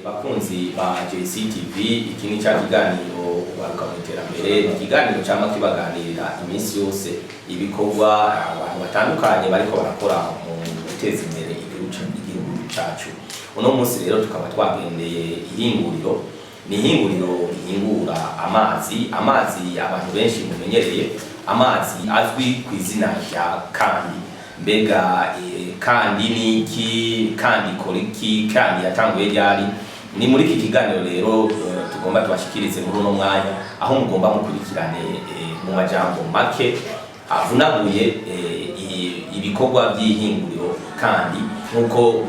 Bakunzi ba JCTV iki ni cya kiganiro ugaruka mu iterambere, ikiganiro cyama kibaganirira iminsi yose ibikorwa abantu batandukanye bariko barakora mu guteza imbere igihugu cyacu. Uno munsi rero tukaba twagendeye ihinguriro, ni ihinguriro rihingura amazi abantu benshi mumenyereye, amazi azwi ku izina rya kandi. Mbega kandi niki, kandi koriki, kandi yatanguye ryari? Ni muri iki kiganiro rero tugomba tubashikirize muri uno mwanya, aho mugomba mukurikirane mu majambo make avunaguye ibikorwa by'ihinguriro kandi nkuko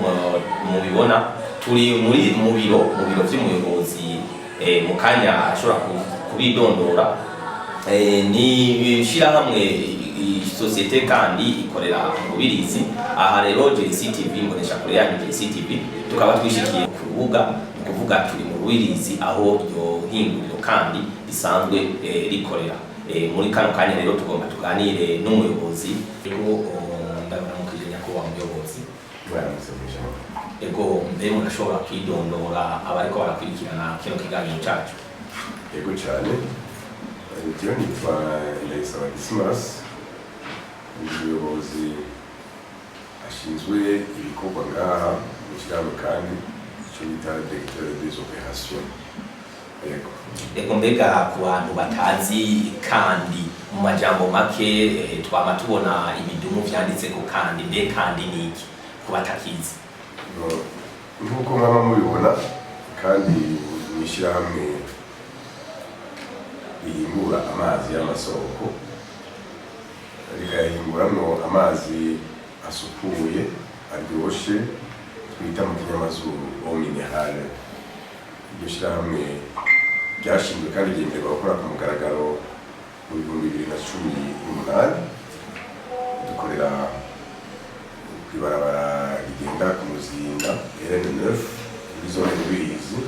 mubibona turi mu biro by'umuyobozi mu kanya ashobora kubidondora. Ni shirahamwe societe kandi ikorera mu Birizi. Aha rero JCTV mbonesha kure yanyu JCTV tukaba twishikiye ku rubuga kuvuga turi mu Birizi aho iryo hinguriro kandi risanzwe rikorera. Muri kano kanya rero tugomba tuganire n'umuyobozi ko ndabona mu kijenya ko wa muyobozi ego mbe murashobora kwidondora abariko barakurikirana kino kiganiro cyacu. Ego cyane ndiyo nitwa Ndayisaba Dismas, umuyobozi ashinzwe ibikorwa ngaha mu kiraro kandi icyo bita directeur des opérations. Ego mbega ku bantu batazi kandi mu majambo make twama tubona ibidumu vyanditse ko kandi, mbe kandi niki ku batakizi? Nkuko mwaba mubibona kandi mwishirahamwe rihingura amazi y'amasoko, rigahinguramwo amazi asukuye aryoshe twita mu kinyamazuru eau minérale. Iryo shirahamwe ryashinzwe kandi ryemererwa gukora ku mugaragaro mu 2018. Dukorera kw'ibarabara rigenda ku Muzinga RN9 muri zone Bwiza,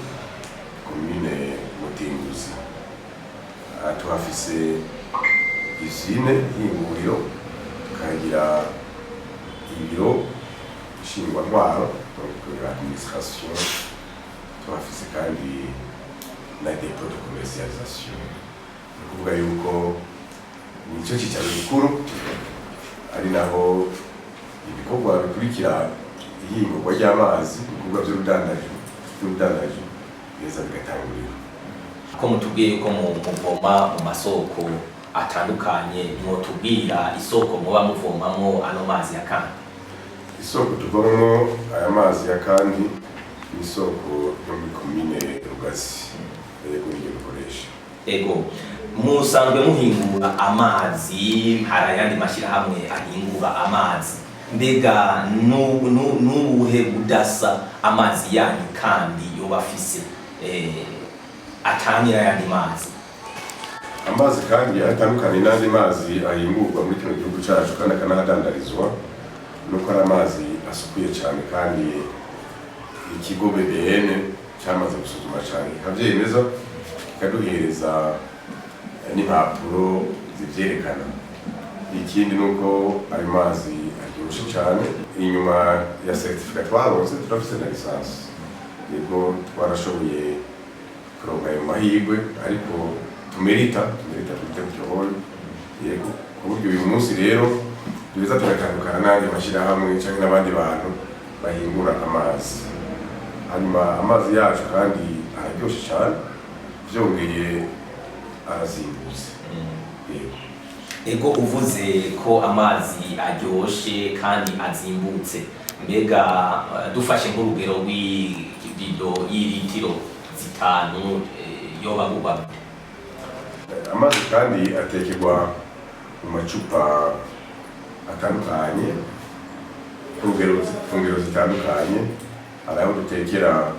commune Mutinguzi. Tuhafise izine y'inguriro, tukagira ibiro nshingwantwaro na administration, tuhafise kandi na dépôt de commercialisation. Ni ukuvuga yuko nicyo cyicaro gikuru ari naho ibikorwa bikurikira ihingurwa ry'amazi, ibikorwa by'urudandaji neza bigatangurira. Ko mutubwiye ko muvoma mu masoko atandukanye, mwotubwira isoko muba muvomamo ano mazi ya kandi? Isoko tuvomamo aya mazi ya kandi ni isoko yo muri commune Rugazi. Ego niyo dukoresha. Ego musanzwe muhingura amazi, hari ayandi mashirahamwe ahingura amazi, mbega nubuhe budasa amazi yanyu kandi yo bafise atangira yandi mazi? Amazi kandi atandukanye n'andi mazi ahingurwa muri kino gihugu cyacu kandi akanadandarizwa, nuko ari amazi asukuye cyane kandi ikigo BWANONE cyamaze gusuzuma cyane kikavyemeza, kikaduhereza n'impapuro zivyerekana. Ikindi nuko ari mazi aryoshe cyane, inyuma ya certificat twaronse turafise na licence. Yego twarashoboye kuronka ayo mahirwe, ariko tumerita kujya yego ku buryo uyu munsi rero tubiza tugatandukana n'andi mashyirahamwe cyangwa n'abandi bantu bahingura amazi. Hanyuma amazi yacu kandi araryoshe cyane, byongeye arazimbutse. Ego uvuze ko amazi aryoshe kandi azimbutse, mbega dufashe nk'urugero rw'ibido y'ilitiro 5 yoba gugwa? Amazi kandi atekerwa mu macupa atandukanye ku ngero zitandukanye. Hari aho dutekera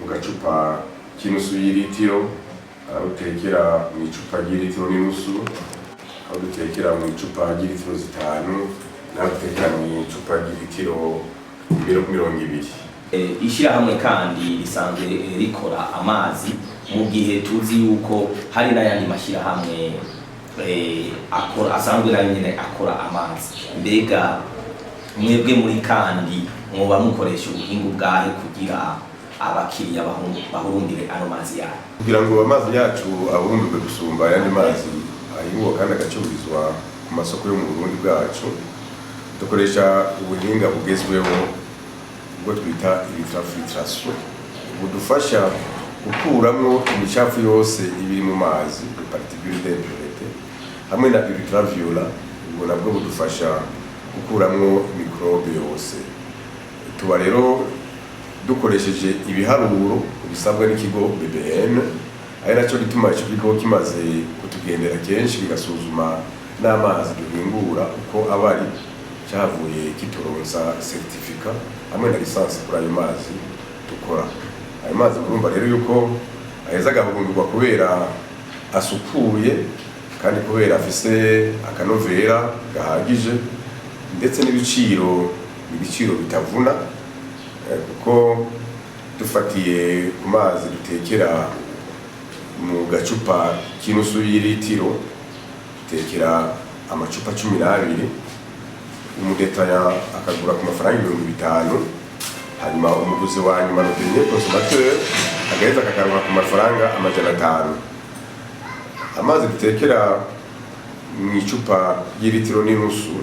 mu gacupa k'inusu y'ilitiro, hari aho dutekera mu icupa ry'ilitiro n'inusu, aho dutekera mu icupa ry'ilitiro 5, n'aho dutekera mu icupa ry'ilitiro 20. Ishirahamwe kandi risanzwe rikora amazi, mu gihe tuzi yuko hari n'ayandi mashirahamwe asanzwe nayo nyene akora amazi. Mbega mwebwe muri kandi mwoba mukoresha ubuhinga bwahe kugira abakiriya bahurungire ano mazi yayo kugira ngo amazi yacu ahurumburwe gusumba ayandi mazi ahingurwa kandi agacururizwa ku masoko yo mu Burundi bwacu dukoresha ubuhinga bugezweho ubwo twita filtration budufasha gukuramwo imicafu yose ibiri mu mazi particules d'impureté hamwe na ultraviolet ubwo nabwo budufasha gukuramwo microbe yose tuba rero dukoresheje ibiharuro bisabwa n'ikigo BBN ari nacyo gituma icyo kigo kimaze kutugendera kenshi bigasuzuma n'amazi duhingura uko abari cyavuye kituronsa certificat hamwe na lisansi kuri ayo mazi dukora. Ayo mazi urumva rero yuko aheza agahungurwa kubera asukuye kandi kubera afise akanovera gahagije ndetse n'ibiciro bitavuna kuko dufatiye ku mazi dutekera mu gacupa k'inusu y'ilitiro dutekera amacupa 12 umudetaya akagura ku mafaranga 500 hanyuma umuguzi wa nyuma n'utenye consommateur agaheza akagaruka ku mafaranga 500. Amazi dutekera mu icupa y'ilitiro n'inusu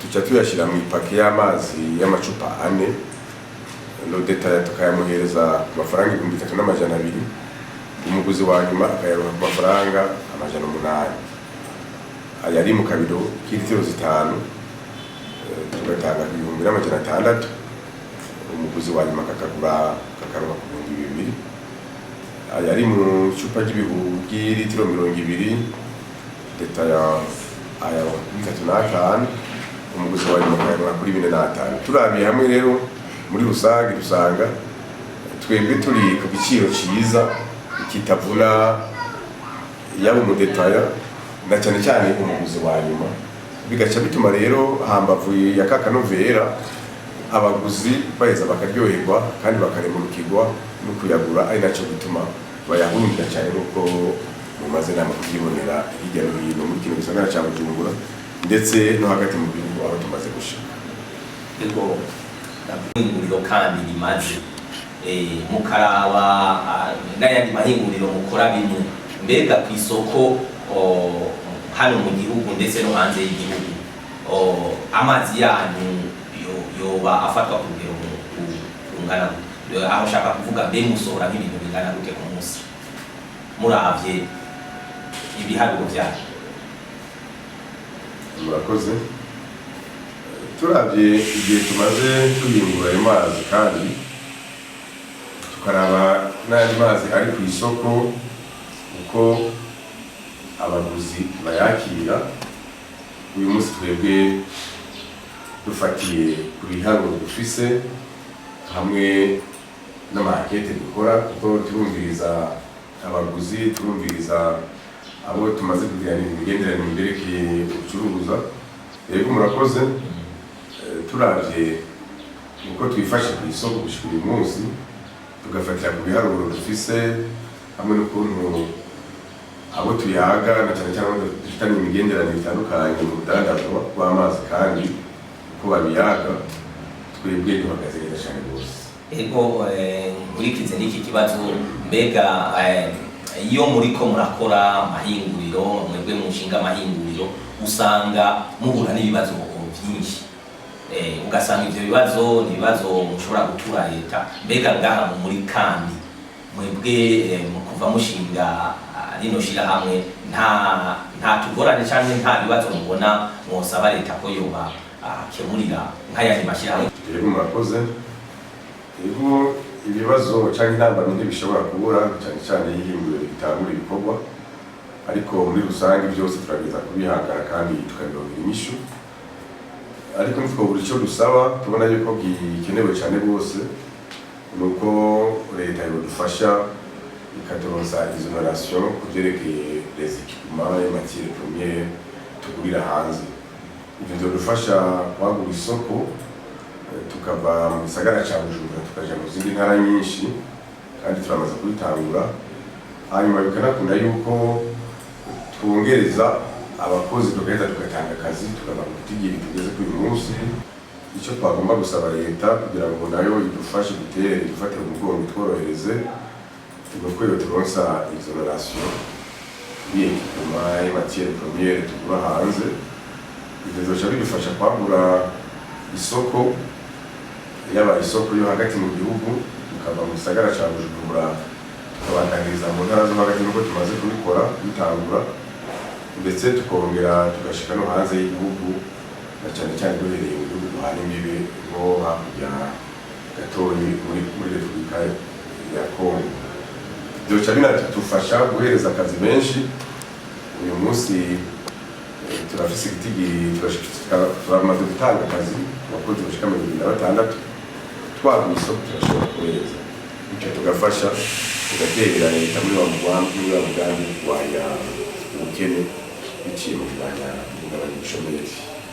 tuca tuyashira mu ipaki y'amazi y'amacupa 4 l'odetaya tukayamuhereza ku mafaranga 3200 umuguzi wa nyuma akayaronka ku mafaranga 800 ayari mu kabido k'ilitiro 5 tugatanga 1600 umuguzi wa nyuma kakagura kakaronka ku 2000 ayari mu cupa ry'ilitiro 200 detaya aya 35 umuguzi wa nyuma akayaronka kuri 45. Turabiye hamwe rero muri rusange dusanga twebwe turi ku giciro cyiza kitavuna yabo mu detaya na cyane cyane umuguzi wa nyuma bigaca bituma rero hambavu ya kakanovera abaguzi baheza bakaryoherwa kandi bakaremurukirwa no kuyagura ari nacyo gituma bayahundira cyane nuko mu mazina makubibonera hirya no hino muri kino gisagara cya Bujumbura ndetse no hagati mu gihugu aho tumaze gushika. Ego ihinguriro kandi rimaze mukaraba n'ayandi mahinguriro mukora bimwe mbega ku isoko hano mu gihugu ndetse no hanze y'igihugu amazi yanyu yoba afatwa ku rugero rungana aho ushaka kuvuga mbe musohora nk'ibintu bingana gute ku munsi muravye ibiharuro byanyu? Murakoze. Turavye igihe tumaze tuyingura ayo mazi kandi tukaraba n'andi mazi ari ku isoko uko abaguzi bayakira uyu munsi twebwe dufatiye ku biharuro dufise hamwe n'amakete dukora kuko turumviriza abaguzi turumviriza abo tumaze kugirana imigenderanire mu byerekeye ubucuruza. Yego murakoze. Turavye uko twifashe ku isoko gushika uyu munsi tugafatira ku biharuro dufise hamwe n'ukuntu abo tuyaga na cyane cyane dufitanye imigenderanire itandukanye mu rudandazwa rw'amazi kandi uko babiyaga twebwe duhagaze neza cyane rwose. Ego nkurikize n'iki kibazo mbega iyo muriko murakora amahinguriro mwebwe mushinga amahinguriro usanga muhura n'ibibazo byinshi ugasanga ivyo bibazo ni bibazo mushobora gutura leta mbega ngaha muri kandi mwebwe kuva mushinga rino shira hamwe nta tugorane cyane nta bibazo mubona mwosaba leta ko yoba akemurira nk'ayandi mashirahamwe? Yego murakoze. Yego ibibazo cyangwa intambamyi bishobora kubura cyane cyane y'ihinguriro bitangura ibikorwa ariko muri rusange byose turageza kubihangara kandi tukabirondera inyishu ariko ntitwobura icyo dusaba tubona yuko gikenewe cyane rwose nuko leta yodufasha ikaturonsa exoneration ku byerekeye les équipements et matières premières tugurira hanze. Ibyo byodufasha kwagura isoko tukava mu gisagara cya Bujumbura tukaja mu zindi ntara nyinshi kandi turamaze kubitangura hanyuma bikanakunda yuko twongereza abakozi tugahita tugatanga akazi tukaba kutigiri tugeze kuri uyu munsi icyo twagomba gusaba leta kugira ngo nayo idufashe dufate mu mugongo tworohereze nuko yo turonsa exoneration y'ekipema y'amatiere premiere tugura hanze bizoca bidufasha kwagura isoko yaba isoko yo hagati mu gihugu tukava mu gisagara ca Bujumbura tukabandanyiriza mu ntara zo hagati nuko tumaze kubikora bitangura ndetse tukongera tugashika no hanze y'igihugu na cyane cyane duhereye mu gihugu duhana imbibe nko hakurya gatoyi muri Repubulika ya Kongo. Byoca binadufasha guhereza akazi benshi. Uyu munsi turafise igitigi turamaze gutanga akazi abakozi bashika 26 twaguye isoko turashobora kuhereza icyo tugafasha tugatera leta muri wa mugambi waya ubukene biciye mu kugabanya ubushomeri.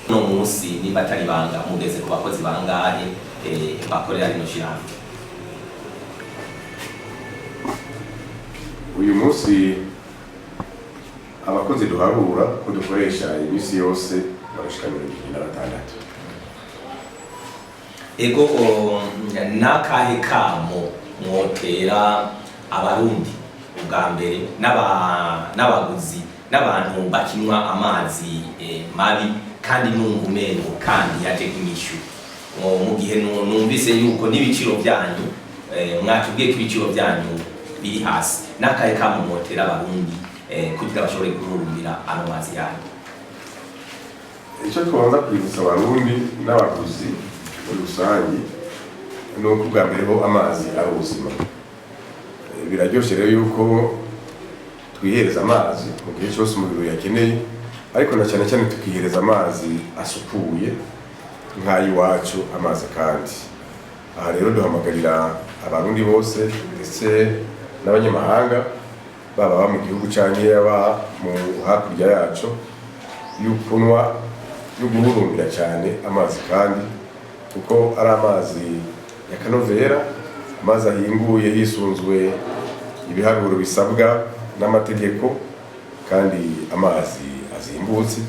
No munsi niba atari banga mugeze ku bakozi bangahe bakorera rino shirahamwe? Uyu munsi abakozi duharura ko dukoresha imisi yose barashika 26. Ego nakahe kamo mwotera abarundi ubwa mbere n'abaguzi n'abantu bakinywa amazi mabi kandi n'ungumengo kandi yaje kunyishu mu gihe numvise yuko n'ibiciro byanyu mwatubwiye ko ibiciro byanyu biri hasi nakahe kamo mwotera abarundi kugira bashobore guhurumbira ano mazi yanyu? Icyo twabanza kwibutsa abarundi n'abaguzi muri rusange ni uko ubwa mbere bo amazi ari ubuzima. Biraryoshe rero yuko twihereza amazi mu gihe cyose umubiri yakeneye, ariko na cyane cyane tukihereza amazi asukuye nk'ay'iwacu amazi kandi. Aha rero duhamagarira abarundi bose ndetse n'abanyamahanga baba mu gihugu canke aba mu hakurya yacu yukunwa y'uguhurumbira cyane amazi kandi kuko ari amazi ya kanovera, amazi ahinguye hisunzwe ibiharuro bisabwa n'amategeko kandi amazi azimbutse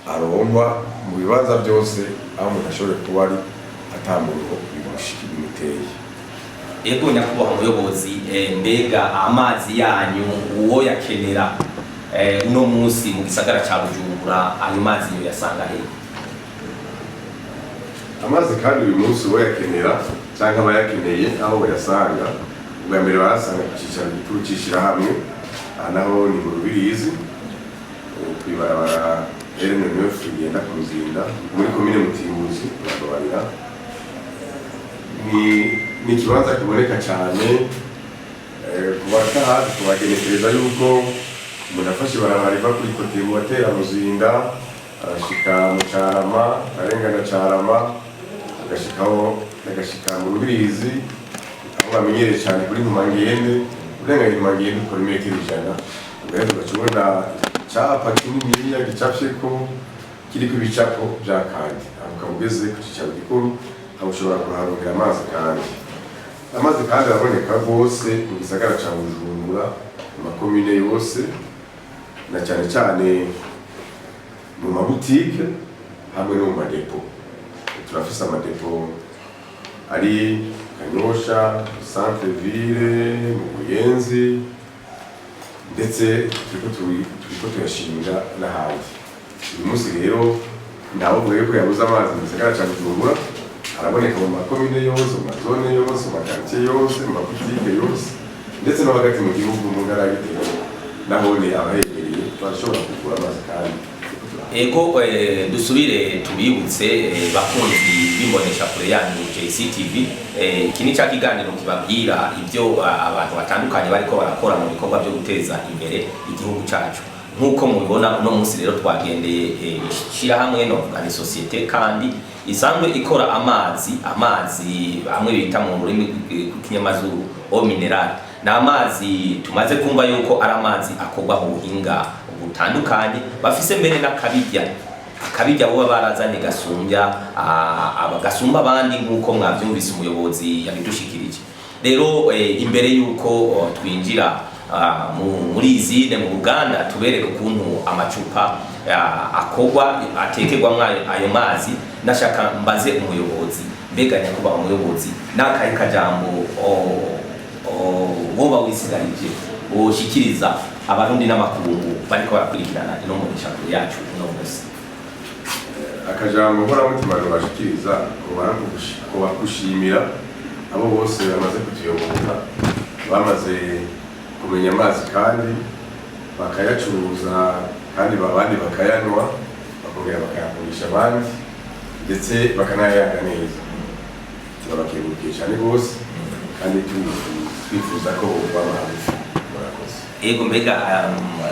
aronkwa mu bibanza byose aho umuntu ashobora kuba ari atambuko bimuteye. Ego nyakubahwa umuyobozi, mbega amazi yanyu uwo yakenera uno munsi mu gisagara ca Bujumbura ayo mazi yo yasanga he? Amazi kandi uyu munsi uwo yakenera cyangwa abayakeneye aho bayasanga ubwa mbere barasanga ku cyicaro gikuru c'ishirahamwe naho ni mu Rubirizi kwibarabara RN9 igenda ku Ruzinda muri komine Mutimbuzi barabarira. Ni ikibanza kiboneka cyane kubataha tubagenekereza yuko umuntu afashe barabara iva kuri kote mu batera Ruzinda arashika mu Carama arengana Carama agashika mu Rubirizi aho bamenyereye cyane kuri Ntumangende urengana Ntumangende ukora metero 100 ubwo tugacubona capa kinini gicapfye ko kiriko ibicapo bya kandi aho kabugeze ku cyicaro gikuru aho ushobora kuharongera amazi kandi araboneka rwose mu gisagara ca Bujumbura mu makomine yose na cyane cyane mu mabutike hamwe no mu madepo. Turafise amadepo ari Kanyosha, Centre Ville, mu Buyenzi ndetse turiko tuyashinga n'ahandi. Uyu munsi rero ndavuga yuko yabuze amazi mu gisagara ca Bujumbura araboneka mu makomine yose, mu mazone yose, mu makartier yose, mu mabutike yose ndetse no hagati mu gihugu mu ntara y'Igitega naho ni abahegereye barashobora kugura amazi kandi. Ego dusubire tubibutse bakunzi bimbonesha kure yanyu JCTV, iki ni cya kiganiro kibabwira ibyo abantu batandukanye bariko barakora mu bikorwa byo guteza imbere igihugu cyacu. Nkuko mubibona uno munsi rero twagendeye ishirahamwe no ni societe kandi isanzwe ikora amazi amwe bita mu rurimi rw'ikinyamazuru eau minerale. Na amazi tumaze kumva yuko ari amazi akorwa mu buhinga butandukanye, bafise mbere n'akabirya bo barazanye gasumba abandi nkuko mwavyumvise umuyobozi yabidushikirije. Rero imbere yuko twinjira muri izine mu Uganda tubereke ukuntu amacupa akogwa atekerwa ayo mazi. Nashaka mbaze umuyobozi mbega nyakuba umuyobozi nakaye kajambo woba wisigarije ushikiriza abarundi n'amakungu bariko barakurikirana ino mu nshako yacu no munsi. Akajambo nkora mutima bashikiriza ko bakushimira abo bose bamaze kutuyoboka bamaze kumenya amazi kandi bakayacuruza kandi babandi bakayanwa bakongera bakayagurisha abandi ndetse bakanayaga neza. Turabakengurukiye cyane rwose kandi twifuza ko babahafi. Murakoze. Ego mbega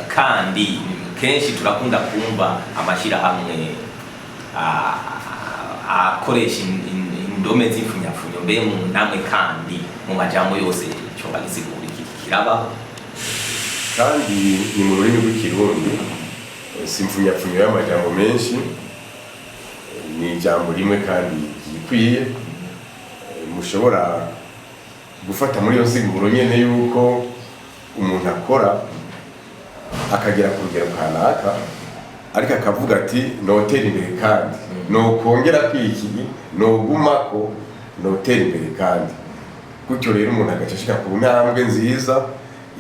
kandi kenshi turakunda kumva amashirahamwe akoresha indome z'imfunyafunyo mbe namwe kandi mu majambo yose cyo bagisigura kiraba kandi ni mu rurimi rw'ikirundi simfunyafunyo y'amajambo menshi ni ijambo rimwe kandi gikwiye mushobora gufata muri yo nsiguro nyene yuko umuntu akora akagera ku rugero kanaka ariko akavuga ati notera imbere kandi nokongera kwiki nogumako notera imbere kandi gutyo rero umuntu agacashika ku ntambwe nziza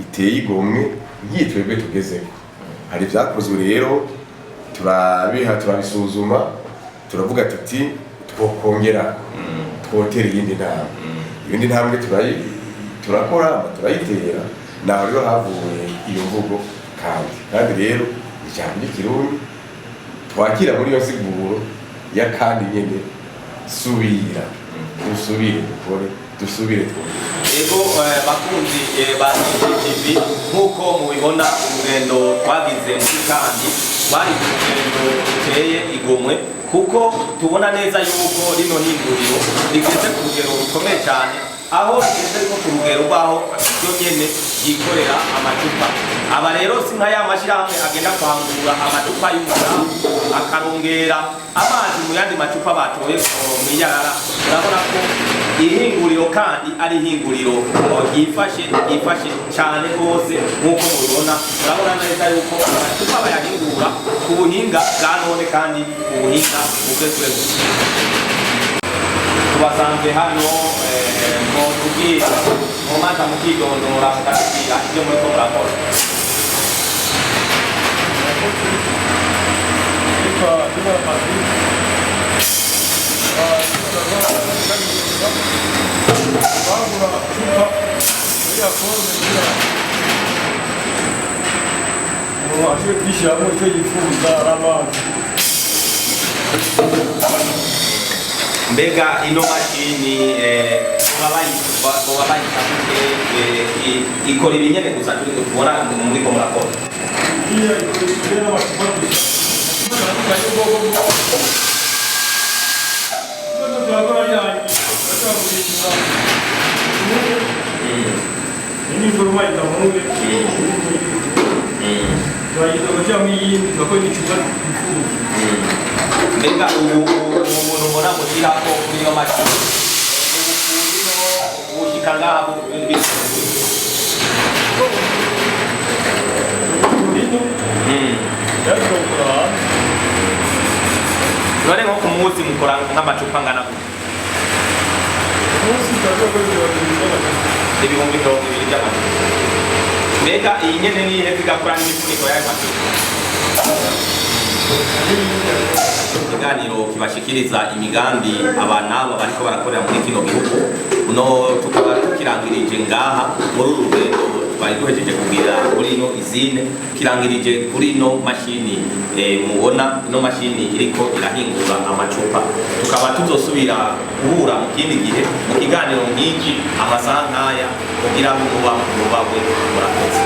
iteye igomwe nk'itwebwe tugezeko. Hari vyakozwe rero turabisuzuma turavuga tuti twokongera twotera iyindi ntambwe turakora turayitera naho rero havuye iyo mvugo kandi rero ijambo ry'ikirundi twakira muri iyo siguro ya kandi nyene subira dusubire dukore dusubire ego bakunzi ba TV nkuko mubibona urugendo twagize muri kandi twari urugendo ruteye igomwe kuko tubona neza yuko rino hinguriro rigeze ku rugero rukomeye cyane aho rigeze ku rugero rwaho ryo nyene yikorera amacupa. Aba rero sinka ya mashirahamwe agenda kwangura amacupa y'umugabo akarongera amazi mu yandi macupa batoye mu yarara. Urabona ko ihinguriro kandi ari ihinguriro yifashe cyane rwose nkuko mubibona. Urabona neza yuko amacupa bayahingura ku buhinga bwa none kandi ku buhinga bugezweho. Tubasanze hano mu tubwira mu maza mukidondora mukatubwira ibyo muriko murakora. Mbega ino mashini ikora ibinyene gusa tubona muri ko murakora. Mbega umuntu mbona mushyirako kuri iyo mashini ubushika ngabo none nko ku munsi mukora nk'amacupa angana ibihumbi 200 by'amacupa. Mbega iyi nyene ni iheze igakora n'imifuniko y'ayo macupa. Ikiganiro kibashikiriza imigambi abanabo bariko barakorera muri kino gihugu no tukaba tukirangirije ngaha muri urugendo twari duhejeje kugira kuri ino izine kirangirije kuri ino mashini mubona ino mashini iriko irahingura amacupa. Tukaba tuzosubira guhura mu kindi gihe mu kiganiro nk'iki amasaha nk'aya kugira ngo mubawe murakoze.